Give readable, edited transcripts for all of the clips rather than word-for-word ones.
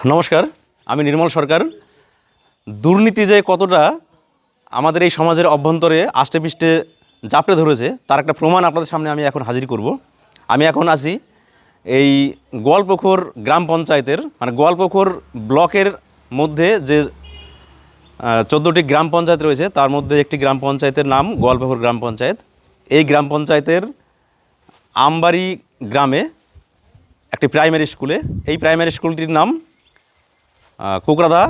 নমস্কার, আমি নির্মল সরকার। দুর্নীতি যে কতটা আমাদের এই সমাজের অভ্যন্তরে আষ্টেপৃষ্ঠে জাপটে ধরেছে তার একটা প্রমাণ আপনাদের সামনে আমি এখন হাজির করব। আমি এখন আছি এই গোয়ালপুকুর গ্রাম পঞ্চায়েতের মানে গোয়ালপুকুর ব্লকের মধ্যে যে 14টি গ্রাম পঞ্চায়েত রয়েছে তার মধ্যে একটি গ্রাম পঞ্চায়েতের নাম গোয়ালপুকুর গ্রাম পঞ্চায়েত। এই গ্রাম পঞ্চায়েতের আমবাড়ি গ্রামে একটি প্রাইমারি স্কুলে, এই প্রাইমারি স্কুলটির নাম কোকরাদা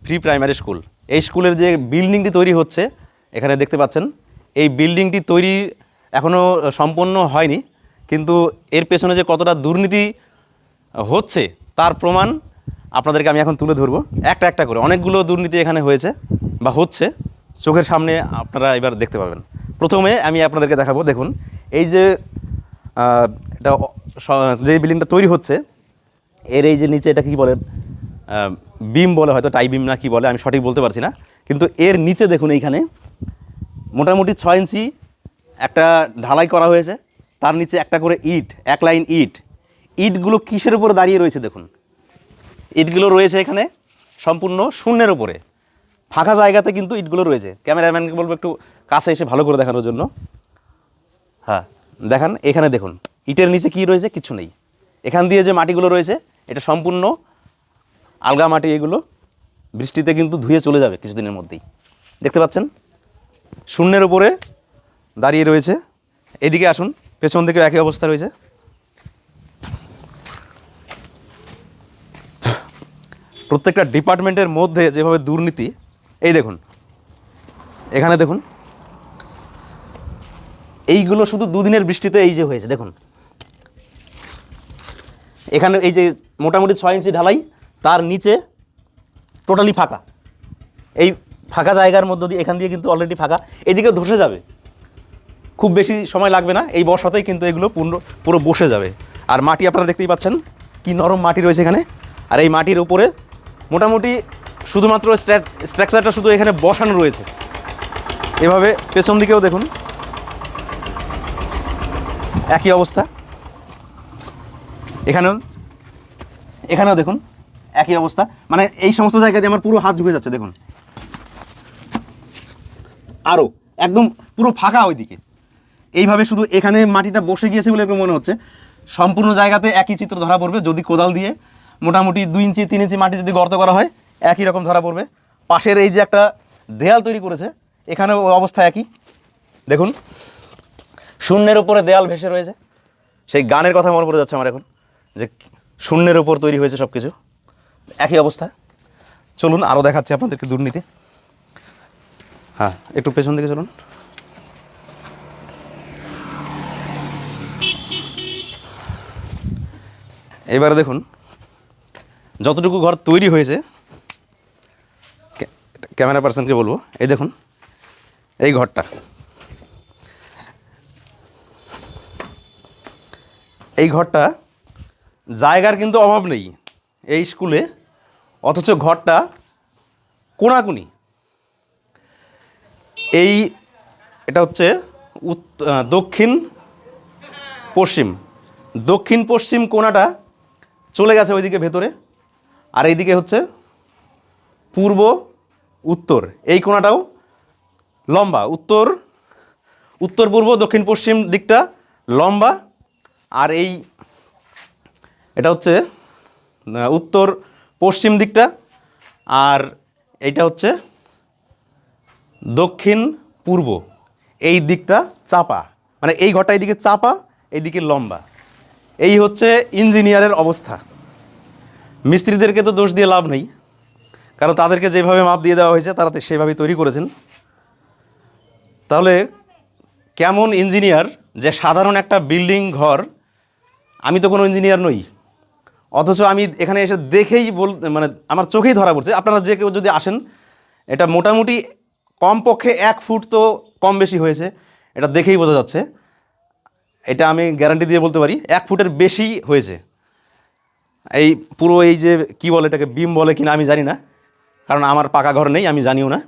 প্রি প্রাইমারি স্কুল। এই স্কুলের যে বিল্ডিংটি তৈরি হচ্ছে এখানে দেখতে পাচ্ছেন, এই বিল্ডিংটি তৈরি এখনও সম্পন্ন হয়নি, কিন্তু এর পেছনে যে কতটা দুর্নীতি হচ্ছে তার প্রমাণ আপনাদেরকে আমি এখন তুলে ধরবো একটা একটা করে। অনেকগুলো দুর্নীতি এখানে হয়েছে বা হচ্ছে, চোখের সামনে আপনারা এবার দেখতে পাবেন। প্রথমে আমি আপনাদেরকে দেখাবো, দেখুন এই যে এটা যে বিল্ডিংটা তৈরি হচ্ছে এর এই যে নিচে এটা কী বলে, বিম বলে, হয়তো টাই বিম না কি বলে আমি সঠিক বলতে পারছি না, কিন্তু এর নিচে দেখুন এইখানে মোটামুটি 6 ইঞ্চি একটা ঢালাই করা হয়েছে, তার নিচে একটা করে ইট, এক লাইন ইট। ইটগুলো কিসের উপরে দাঁড়িয়ে রয়েছে দেখুন, ইটগুলো রয়েছে এখানে সম্পূর্ণ শূন্যের উপরে, ফাঁকা জায়গাতে কিন্তু ইটগুলো রয়েছে। ক্যামেরাম্যানকে বলবো একটু কাছে এসে ভালো করে দেখানোর জন্য। হ্যাঁ দেখান, এখানে দেখুন ইটের নিচে কি রয়েছে, কিছু নেই। এখান দিয়ে যে মাটিগুলো রয়েছে এটা সম্পূর্ণ আলগা মাটি, এগুলো বৃষ্টিতে কিন্তু ধুয়ে চলে যাবে কিছুদিনের মধ্যেই। দেখতে পাচ্ছেন শূন্যের উপরে দাঁড়িয়ে রয়েছে। এদিকে আসুন, পেছন দিকে একই অবস্থা রয়েছে। প্রত্যেকটা ডিপার্টমেন্টের মধ্যে যেভাবে দুর্নীতি, এই দেখুন এখানে দেখুন, এইগুলো শুধু দুদিনের বৃষ্টিতে এই যে হয়েছে দেখুন। এখানে এই যে মোটামুটি 6 ইঞ্চি ঢালাই, তার নিচে টোটালি ফাঁকা। এই ফাঁকা জায়গার মধ্য দিয়ে এখান দিয়ে কিন্তু অলরেডি ফাঁকা, এদিকে ধসে যাবে, খুব বেশি সময় লাগবে না, এই বর্ষাতেই কিন্তু এগুলো পুরো বসে যাবে। আর মাটি আপনারা দেখতেই পাচ্ছেন কি নরম মাটি রয়েছে এখানে। আর এই মাটির উপরে মোটামুটি শুধুমাত্র স্ট্রাকচারটা শুধু এখানে বসানো রয়েছে। এভাবে পেছন দিকেও দেখুন একই অবস্থা, এখানেও দেখুন একই অবস্থা। মানে এই সমস্ত জায়গাতে আমার পুরো হাত ঢুকে যাচ্ছে দেখুন, আরও একদম পুরো ফাঁকা ওইদিকে। এইভাবে শুধু এখানে মাটিটা বসে গিয়েছে বলে মনে হচ্ছে, সম্পূর্ণ জায়গাতে একই চিত্র ধরা পড়বে। যদি কোদাল দিয়ে মোটামুটি 2 ইঞ্চি 3 ইঞ্চি মাটি যদি গর্ত করা হয় একই রকম ধরা পড়বে। পাশের এই যে একটা দেয়াল তৈরি করেছে এখানেও অবস্থা একই, দেখুন শূন্যের উপরে দেয়াল ভেসে রয়েছে। সেই গানের কথা মনে পড়ে যাচ্ছে আমার এখন, যে শূন্যের উপর তৈরি হয়েছে সব কিছু, একই অবস্থা। চলুন আরও দেখাচ্ছি আপনাদেরকে দুর্নীতি। হ্যাঁ একটু পেছন দিকে চলুন। এবারে দেখুন যতটুকু ঘর তৈরি হয়েছে, ক্যামেরা পার্সনকে বলবো, এই দেখুন এই ঘরটা, এই ঘরটা জায়গার কিন্তু অভাব নেই এই স্কুলে, অথচ ঘরটা কোনাকুনি। এটা হচ্ছে দক্ষিণ পশ্চিম কোণাটা চলে গেছে ওইদিকে ভেতরে, আর এইদিকে হচ্ছে পূর্ব উত্তর, এই কোণাটাও লম্বা, উত্তর পূর্ব দক্ষিণ পশ্চিম দিকটা লম্বা, আর এটা হচ্ছে উত্তর পশ্চিম দিকটা, আর এইটা হচ্ছে দক্ষিণ পূর্ব, এই দিকটা চাপা, মানে এই ঘরটা এইদিকে চাপা এইদিকে লম্বা। এই হচ্ছে ইঞ্জিনিয়ারের অবস্থা। মিস্ত্রিদেরকে তো দোষ দিয়ে লাভ নেই, কারণ তাদেরকে যেভাবে মাপ দিয়ে দেওয়া হয়েছে তারা সেভাবেই তৈরি করেছেন। তাহলে কেমন ইঞ্জিনিয়ার যে সাধারণ একটা বিল্ডিং ঘর, আমি তো কোনো ইঞ্জিনিয়ার নই, অথচ আমি এখানে এসে দেখেই মানে আমার চোখেই ধরা পড়ছে। আপনারা যে কেউ যদি আসেন, এটা মোটামুটি কমপক্ষে 1 ফুট তো কম বেশি হয়েছে, এটা দেখেই বোঝা যাচ্ছে। এটা আমি গ্যারান্টি দিয়ে বলতে পারি 1 ফুটের বেশি হয়েছে। এই পুরো এই যে কি বলে, এটাকে বিম বলে কিনা আমি জানি না, কারণ আমার পাকা ঘর নেই, আমি জানিও না।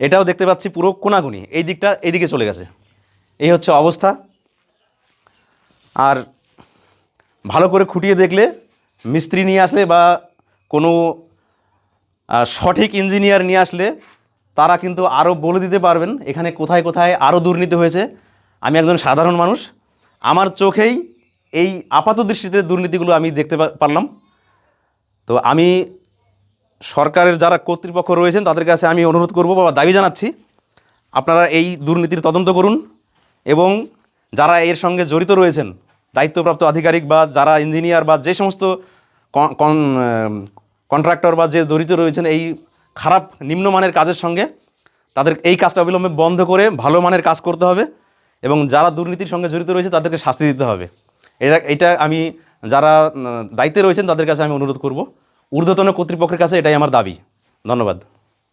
এটাও দেখতে পাচ্ছি পুরো কোনাকুনি, এই দিকটা এইদিকে চলে গেছে। এই হচ্ছে অবস্থা। আর ভালো করে খুঁটিয়ে দেখলে, মিস্ত্রি নিয়ে আসলে বা কোনো সঠিক ইঞ্জিনিয়ার নিয়ে আসলে তারা কিন্তু আরও বলে দিতে পারবেন এখানে কোথায় কোথায় আরও দুর্নীতি হয়েছে। আমি একজন সাধারণ মানুষ, আমার চোখেই এই আপাত দৃষ্টিতে দুর্নীতিগুলো আমি দেখতে পারলাম। তো আমি সরকারের যারা কর্তৃপক্ষ রয়েছেন তাদের কাছে আমি অনুরোধ করব বা দাবি জানাচ্ছি, আপনারা এই দুর্নীতির তদন্ত করুন এবং যারা এর সঙ্গে জড়িত রয়েছেন দায়িত্বপ্রাপ্ত আধিকারিক বা যারা ইঞ্জিনিয়ার বা যে সমস্ত কন্ট্রাক্টর বা যে জড়িত রয়েছেন এই খারাপ নিম্নমানের কাজের সঙ্গে, তাদের এই কাজটা অবিলম্বে বন্ধ করে ভালো মানের কাজ করতে হবে এবং যারা দুর্নীতির সঙ্গে জড়িত রয়েছে তাদেরকে শাস্তি দিতে হবে। এটা আমি যারা দায়িত্বে রয়েছেন তাদের কাছে আমি অনুরোধ করব, ঊর্ধ্বতন কর্তৃপক্ষের কাছে এটাই আমার দাবি। ধন্যবাদ।